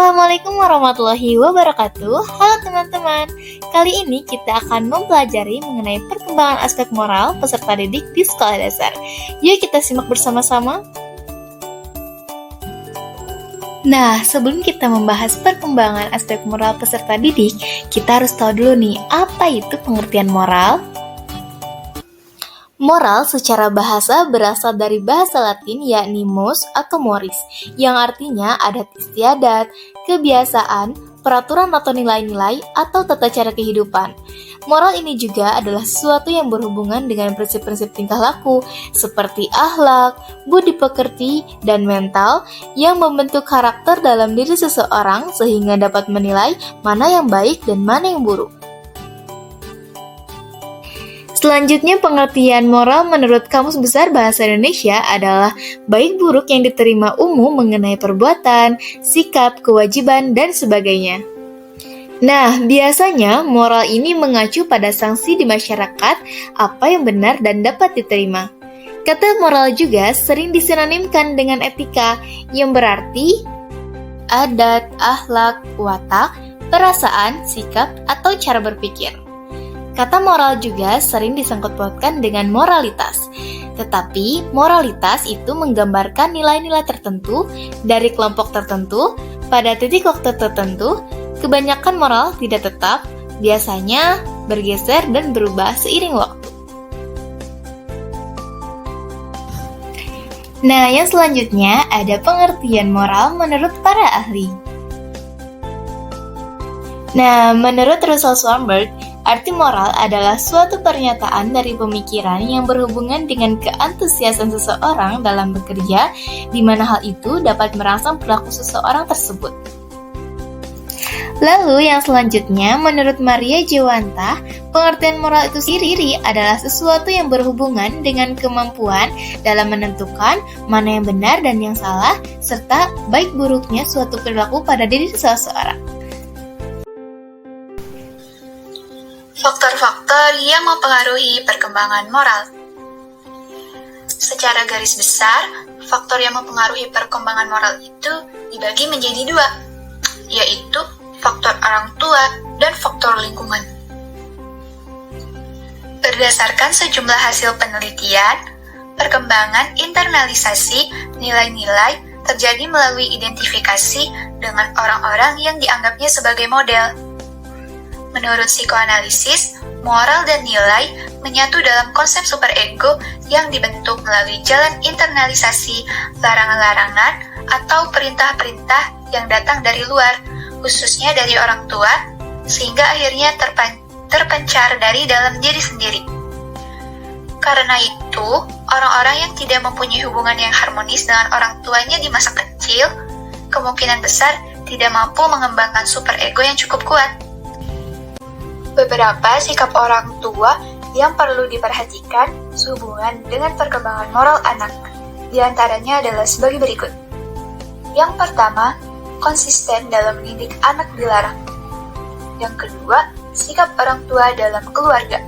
Assalamualaikum warahmatullahi wabarakatuh. Halo teman-teman, kali ini kita akan mempelajari mengenai perkembangan aspek moral peserta didik di sekolah dasar. Yuk kita simak bersama-sama. Nah, sebelum kita membahas perkembangan aspek moral peserta didik, kita harus tahu dulu nih, apa itu pengertian moral? Moral secara bahasa berasal dari bahasa Latin yakni mos atau moris, yang artinya adat istiadat, kebiasaan, peraturan atau nilai-nilai atau tata cara kehidupan. Moral ini juga adalah sesuatu yang berhubungan dengan prinsip-prinsip tingkah laku, seperti akhlak, budi pekerti, dan mental, yang membentuk karakter dalam diri seseorang sehingga dapat menilai mana yang baik dan mana yang buruk. Selanjutnya, pengertian moral menurut Kamus Besar Bahasa Indonesia adalah baik buruk yang diterima umum mengenai perbuatan, sikap, kewajiban, dan sebagainya. Nah, biasanya moral ini mengacu pada sanksi di masyarakat, apa yang benar dan dapat diterima. Kata moral juga sering disinonimkan dengan etika, yang berarti adat, akhlak, watak, perasaan, sikap, atau cara berpikir. Kata moral juga sering disangkut pautkan dengan moralitas. Tetapi, moralitas itu menggambarkan nilai-nilai tertentu dari kelompok tertentu pada titik waktu tertentu. Kebanyakan moral tidak tetap, biasanya bergeser dan berubah seiring waktu. Nah, yang selanjutnya ada pengertian moral menurut para ahli. Nah, menurut Russell Swanberg, arti moral adalah suatu pernyataan dari pemikiran yang berhubungan dengan keantusiasan seseorang dalam bekerja, di mana hal itu dapat merangsang perilaku seseorang tersebut. Lalu yang selanjutnya, menurut Maria Jewanta, pengertian moral itu sendiri adalah sesuatu yang berhubungan dengan kemampuan dalam menentukan mana yang benar dan yang salah, serta baik buruknya suatu perilaku pada diri seseorang. Faktor-faktor yang mempengaruhi perkembangan moral. Secara garis besar, faktor yang mempengaruhi perkembangan moral itu dibagi menjadi dua, yaitu faktor orang tua dan faktor lingkungan. Berdasarkan sejumlah hasil penelitian, perkembangan internalisasi nilai-nilai terjadi melalui identifikasi dengan orang-orang yang dianggapnya sebagai model. Menurut psikoanalisis, moral dan nilai menyatu dalam konsep superego yang dibentuk melalui jalan internalisasi larangan-larangan atau perintah-perintah yang datang dari luar, khususnya dari orang tua, sehingga akhirnya terpencar dari dalam diri sendiri. Karena itu, orang-orang yang tidak mempunyai hubungan yang harmonis dengan orang tuanya di masa kecil, kemungkinan besar tidak mampu mengembangkan superego yang cukup kuat. Beberapa sikap orang tua yang perlu diperhatikan sehubungan dengan perkembangan moral anak. Di antaranya adalah sebagai berikut. Yang pertama, konsisten dalam mendidik anak dilarang. Yang kedua, sikap orang tua dalam keluarga.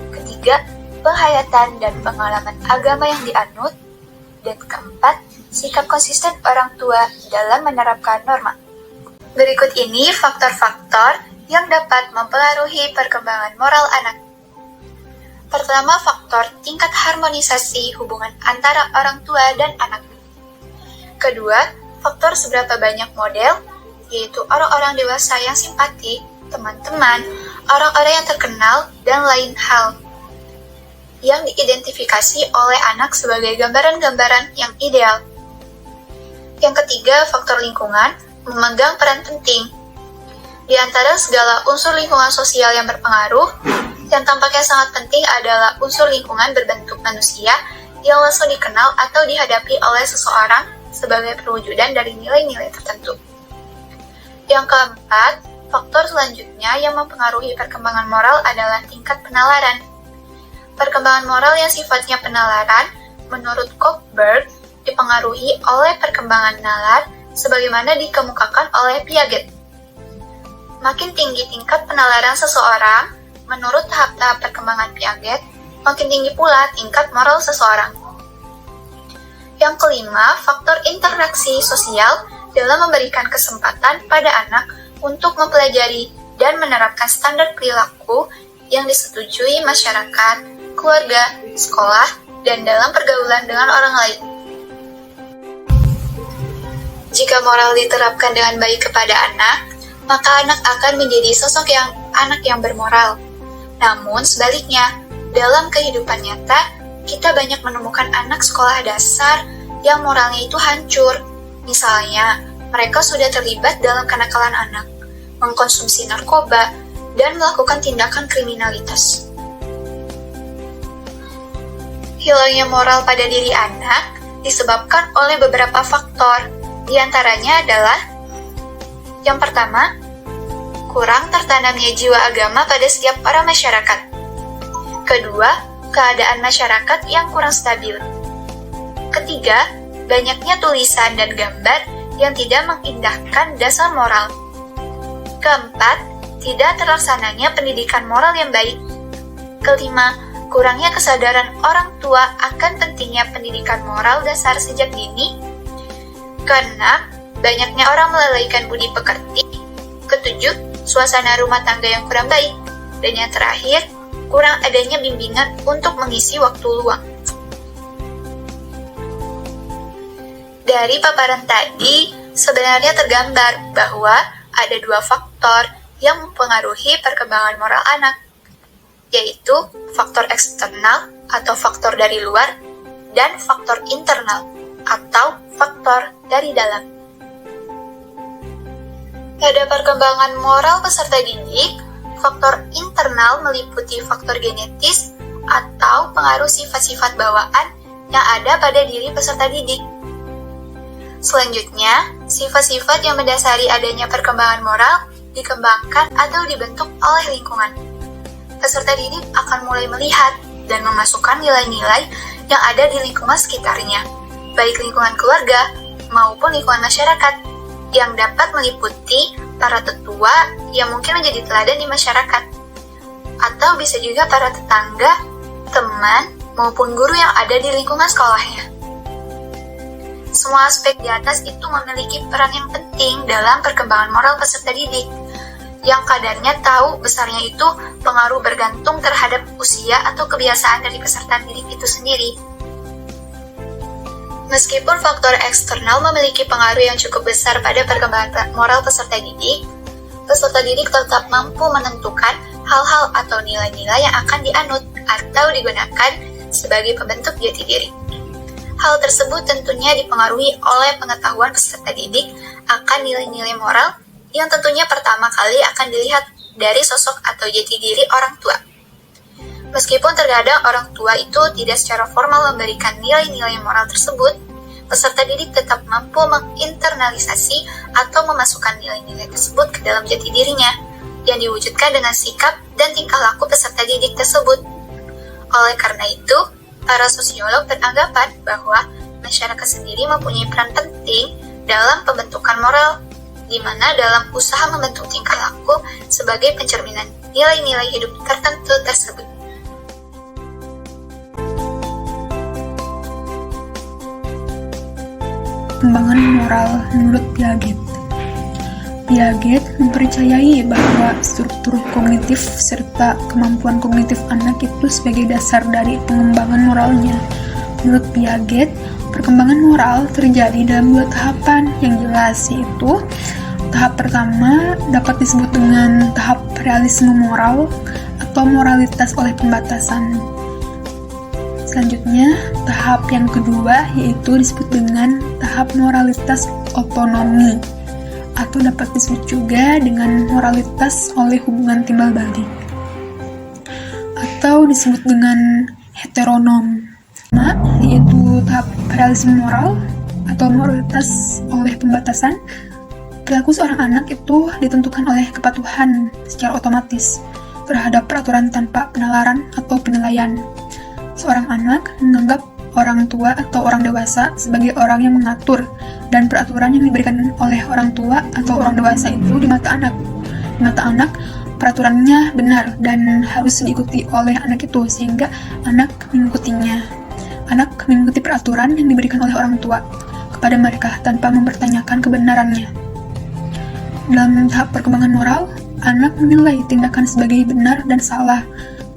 Ketiga, penghayatan dan pengalaman agama yang dianut. Dan keempat, sikap konsisten orang tua dalam menerapkan norma. Berikut ini faktor-faktor yang dapat mempengaruhi perkembangan moral anak. Pertama, faktor tingkat harmonisasi hubungan antara orang tua dan anak. Kedua, faktor seberapa banyak model, yaitu orang-orang dewasa yang simpati, teman-teman, orang-orang yang terkenal, dan lain hal, yang diidentifikasi oleh anak sebagai gambaran-gambaran yang ideal. Yang ketiga, faktor lingkungan memegang peran penting. Di antara segala unsur lingkungan sosial yang berpengaruh, yang tampaknya sangat penting adalah unsur lingkungan berbentuk manusia yang langsung dikenal atau dihadapi oleh seseorang sebagai perwujudan dari nilai-nilai tertentu. Yang keempat, faktor selanjutnya yang mempengaruhi perkembangan moral adalah tingkat penalaran. Perkembangan moral yang sifatnya penalaran, menurut Kohlberg, dipengaruhi oleh perkembangan nalar sebagaimana dikemukakan oleh Piaget. Makin tinggi tingkat penalaran seseorang, menurut tahap-tahap perkembangan Piaget, makin tinggi pula tingkat moral seseorang. Yang kelima, faktor interaksi sosial dalam memberikan kesempatan pada anak untuk mempelajari dan menerapkan standar perilaku yang disetujui masyarakat, keluarga, sekolah, dan dalam pergaulan dengan orang lain. Jika moral diterapkan dengan baik kepada anak, maka anak akan menjadi sosok anak yang bermoral. Namun sebaliknya, dalam kehidupan nyata, kita banyak menemukan anak sekolah dasar yang moralnya itu hancur. Misalnya, mereka sudah terlibat dalam kenakalan anak, mengkonsumsi narkoba, dan melakukan tindakan kriminalitas. Hilangnya moral pada diri anak disebabkan oleh beberapa faktor. Di antaranya adalah yang pertama, kurang tertanamnya jiwa agama pada setiap orang masyarakat. Kedua, keadaan masyarakat yang kurang stabil. Ketiga, banyaknya tulisan dan gambar yang tidak mengindahkan dasar moral. Keempat, tidak terlaksananya pendidikan moral yang baik. Kelima, kurangnya kesadaran orang tua akan pentingnya pendidikan moral dasar sejak dini. Keenam, banyaknya orang melalaikan budi pekerti. Ketujuh, suasana rumah tangga yang kurang baik. Dan yang terakhir, kurang adanya bimbingan untuk mengisi waktu luang. Dari paparan tadi, sebenarnya tergambar bahwa ada dua faktor yang mempengaruhi perkembangan moral anak, yaitu faktor eksternal atau faktor dari luar, dan faktor internal atau faktor dari dalam. Pada perkembangan moral peserta didik, faktor internal meliputi faktor genetis atau pengaruh sifat-sifat bawaan yang ada pada diri peserta didik. Selanjutnya, sifat-sifat yang mendasari adanya perkembangan moral dikembangkan atau dibentuk oleh lingkungan. Peserta didik akan mulai melihat dan memasukkan nilai-nilai yang ada di lingkungan sekitarnya, baik lingkungan keluarga maupun lingkungan masyarakat, yang dapat meliputi para tetua yang mungkin menjadi teladan di masyarakat, atau bisa juga para tetangga, teman, maupun guru yang ada di lingkungan sekolahnya. Semua aspek di atas itu memiliki peran yang penting dalam perkembangan moral peserta didik, yang kadarnya tahu besarnya itu pengaruh bergantung terhadap usia atau kebiasaan dari peserta didik itu sendiri. Meskipun faktor eksternal memiliki pengaruh yang cukup besar pada perkembangan moral peserta didik tetap mampu menentukan hal-hal atau nilai-nilai yang akan dianut atau digunakan sebagai pembentuk jati diri. Hal tersebut tentunya dipengaruhi oleh pengetahuan peserta didik akan nilai-nilai moral yang tentunya pertama kali akan dilihat dari sosok atau jati diri orang tua. Meskipun terkadang orang tua itu tidak secara formal memberikan nilai-nilai moral tersebut, peserta didik tetap mampu menginternalisasi atau memasukkan nilai-nilai tersebut ke dalam jati dirinya, yang diwujudkan dengan sikap dan tingkah laku peserta didik tersebut. Oleh karena itu, para sosiolog beranggapan bahwa masyarakat sendiri mempunyai peran penting dalam pembentukan moral, di mana dalam usaha membentuk tingkah laku sebagai pencerminan nilai-nilai hidup tertentu tersebut. Perkembangan moral menurut Piaget. Piaget mempercayai bahwa struktur kognitif serta kemampuan kognitif anak itu sebagai dasar dari pengembangan moralnya. Menurut Piaget, perkembangan moral terjadi dalam dua tahapan yang jelas, yaitu tahap pertama dapat disebut dengan tahap realisme moral atau moralitas oleh pembatasan. Selanjutnya, tahap yang kedua yaitu disebut dengan tahap moralitas otonomi, atau dapat disebut juga dengan moralitas oleh hubungan timbal balik, atau disebut dengan heteronom, yaitu tahap realisme moral atau moralitas oleh pembatasan. Perilaku seorang anak itu ditentukan oleh kepatuhan secara otomatis terhadap peraturan tanpa penalaran atau penilaian. Seorang anak menganggap orang tua atau orang dewasa sebagai orang yang mengatur, dan peraturan yang diberikan oleh orang tua atau orang dewasa itu di mata anak. Di mata anak, peraturannya benar dan harus diikuti oleh anak itu, sehingga anak mengikutinya. Anak mengikuti peraturan yang diberikan oleh orang tua. kepada mereka tanpa mempertanyakan kebenarannya. Dalam tahap perkembangan moral, anak menilai tindakan sebagai benar dan salah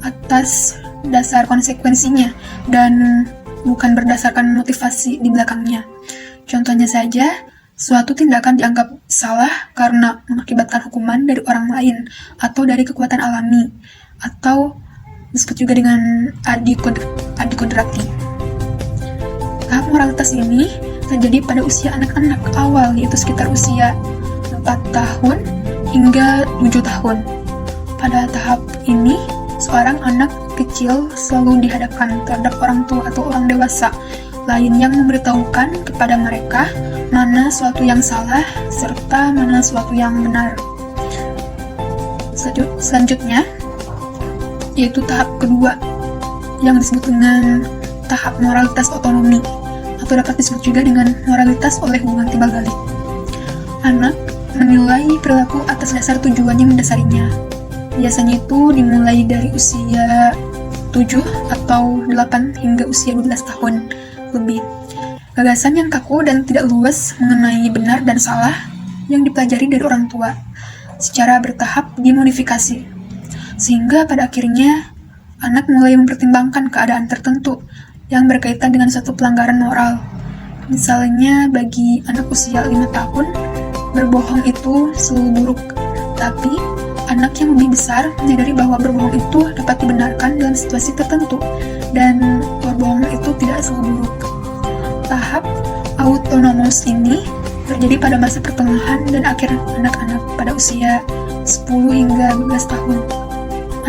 atas dasar konsekuensinya dan bukan berdasarkan motivasi di belakangnya. Contohnya saja, suatu tindakan dianggap salah karena mengakibatkan hukuman dari orang lain atau dari kekuatan alami, atau disebut juga dengan adi kodrati. Tahap moralitas ini terjadi pada usia anak-anak awal, yaitu sekitar usia 4 tahun hingga 7 tahun. Pada tahap ini, seorang anak kecil selalu dihadapkan terhadap orang tua atau orang dewasa lain yang memberitahukan kepada mereka mana suatu yang salah serta mana suatu yang benar. Selanjutnya, yaitu tahap kedua yang disebut dengan tahap moralitas otonomi, atau dapat disebut juga dengan moralitas oleh hubungan timbal balik. Anak menilai perilaku atas dasar tujuan yang mendasarinya. Biasanya itu dimulai dari usia 7 atau 8 hingga usia 12 tahun lebih. Gagasan yang kaku dan tidak luas mengenai benar dan salah yang dipelajari dari orang tua secara bertahap dimodifikasi, sehingga pada akhirnya anak mulai mempertimbangkan keadaan tertentu yang berkaitan dengan suatu pelanggaran moral. Misalnya bagi anak usia 5 tahun, berbohong itu selalu buruk, tapi anak yang lebih besar menyadari bahwa berbohong itu dapat dibenarkan dalam situasi tertentu dan berbohong itu tidak selalu buruk. Tahap autonomous ini terjadi pada masa pertengahan dan akhir anak-anak pada usia 10 hingga 12 tahun.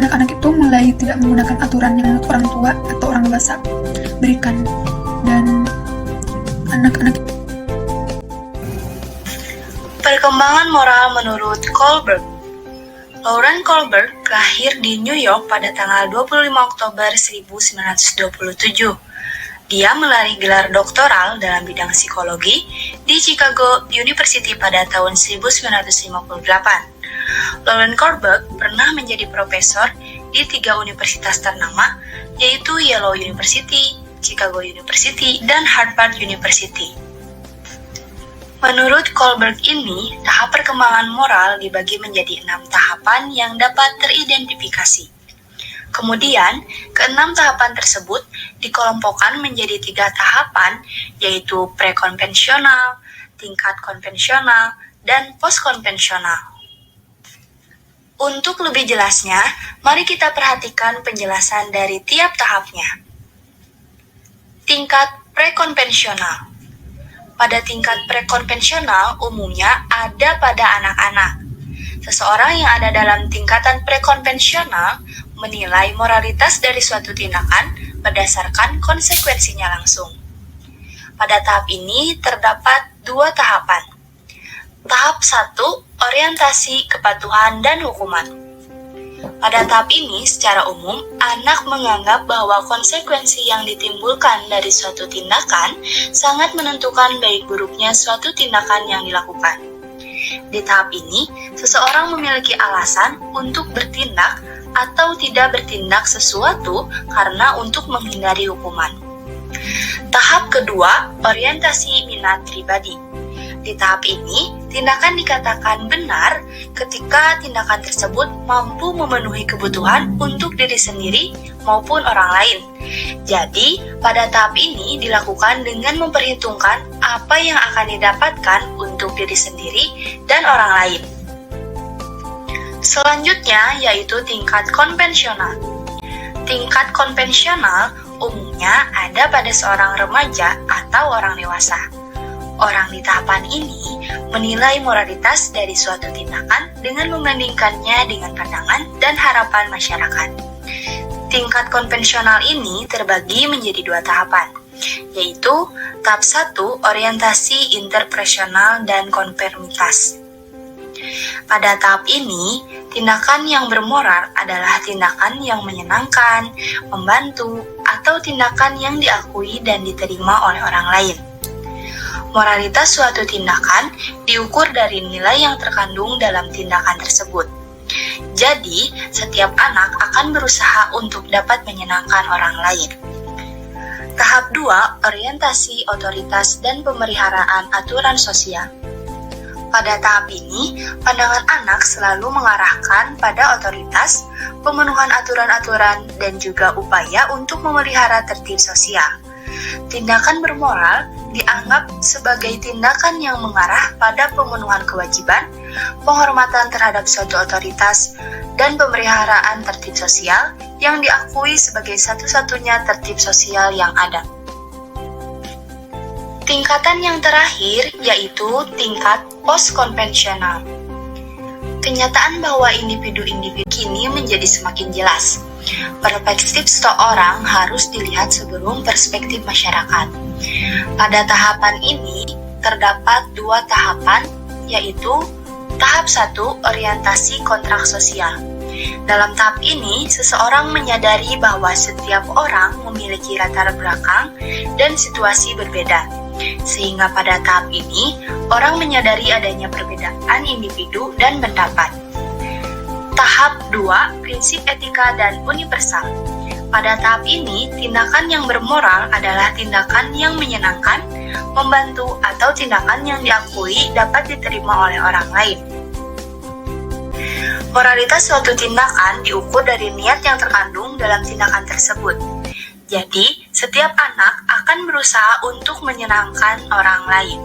Anak-anak itu mulai tidak menggunakan aturan yang orang tua atau orang dewasa berikan, dan anak-anak. Perkembangan moral menurut Kohlberg. Lauren Kohlberg lahir di New York pada tanggal 25 Oktober 1927. Dia meraih gelar doktoral dalam bidang psikologi di Chicago University pada tahun 1958. Lauren Kohlberg pernah menjadi profesor di 3 universitas ternama, yaitu Yale University, Chicago University, dan Harvard University. Menurut Kohlberg ini, tahap perkembangan moral dibagi menjadi 6 tahapan yang dapat teridentifikasi. Kemudian, ke-6 tahapan tersebut dikelompokkan menjadi 3 tahapan, yaitu prekonvensional, tingkat konvensional, dan postkonvensional. Untuk lebih jelasnya, mari kita perhatikan penjelasan dari tiap tahapnya. Tingkat prekonvensional. Pada tingkat prekonvensional umumnya ada pada anak-anak. Seseorang yang ada dalam tingkatan prekonvensional menilai moralitas dari suatu tindakan berdasarkan konsekuensinya langsung. Pada tahap ini terdapat 2 tahapan. Tahap 1, orientasi kepatuhan dan hukuman. Pada tahap ini, secara umum, anak menganggap bahwa konsekuensi yang ditimbulkan dari suatu tindakan sangat menentukan baik buruknya suatu tindakan yang dilakukan. Di tahap ini, seseorang memiliki alasan untuk bertindak atau tidak bertindak sesuatu karena untuk menghindari hukuman. Tahap kedua, orientasi minat pribadi. Di tahap ini, tindakan dikatakan benar ketika tindakan tersebut mampu memenuhi kebutuhan untuk diri sendiri maupun orang lain. Jadi, pada tahap ini dilakukan dengan memperhitungkan apa yang akan didapatkan untuk diri sendiri dan orang lain. Selanjutnya yaitu tingkat konvensional. Tingkat konvensional umumnya ada pada seorang remaja atau orang dewasa. Orang di tahapan ini menilai moralitas dari suatu tindakan dengan membandingkannya dengan pandangan dan harapan masyarakat. Tingkat konvensional ini terbagi menjadi 2 tahapan, yaitu tahap 1, orientasi interpersonal dan konformitas. Pada tahap ini, tindakan yang bermoral adalah tindakan yang menyenangkan, membantu, atau tindakan yang diakui dan diterima oleh orang lain. Moralitas suatu tindakan diukur dari nilai yang terkandung dalam tindakan tersebut. Jadi, setiap anak akan berusaha untuk dapat menyenangkan orang lain. Tahap 2, orientasi otoritas dan pemeliharaan aturan sosial. Pada tahap ini, pandangan anak selalu mengarahkan pada otoritas, pemenuhan aturan-aturan, dan juga upaya untuk memelihara tertib sosial. Tindakan bermoral dianggap sebagai tindakan yang mengarah pada pemenuhan kewajiban, penghormatan terhadap suatu otoritas, dan pemeliharaan tertib sosial yang diakui sebagai satu-satunya tertib sosial yang ada. Tingkatan yang terakhir yaitu tingkat post-konvensional. Kenyataan bahwa individu-individu kini menjadi semakin jelas. Perspektif seseorang harus dilihat sebelum perspektif masyarakat. Pada tahapan ini, terdapat 2 tahapan, yaitu tahap 1, orientasi kontrak sosial. Dalam tahap ini, seseorang menyadari bahwa setiap orang memiliki latar belakang dan situasi berbeda. Sehingga pada tahap ini, orang menyadari adanya perbedaan individu dan pendapat. Tahap 2, prinsip etika dan universal. Pada tahap ini, tindakan yang bermoral adalah tindakan yang menyenangkan, membantu, atau tindakan yang diakui dapat diterima oleh orang lain. Moralitas suatu tindakan diukur dari niat yang terkandung dalam tindakan tersebut. Jadi, setiap anak akan berusaha untuk menyenangkan orang lain.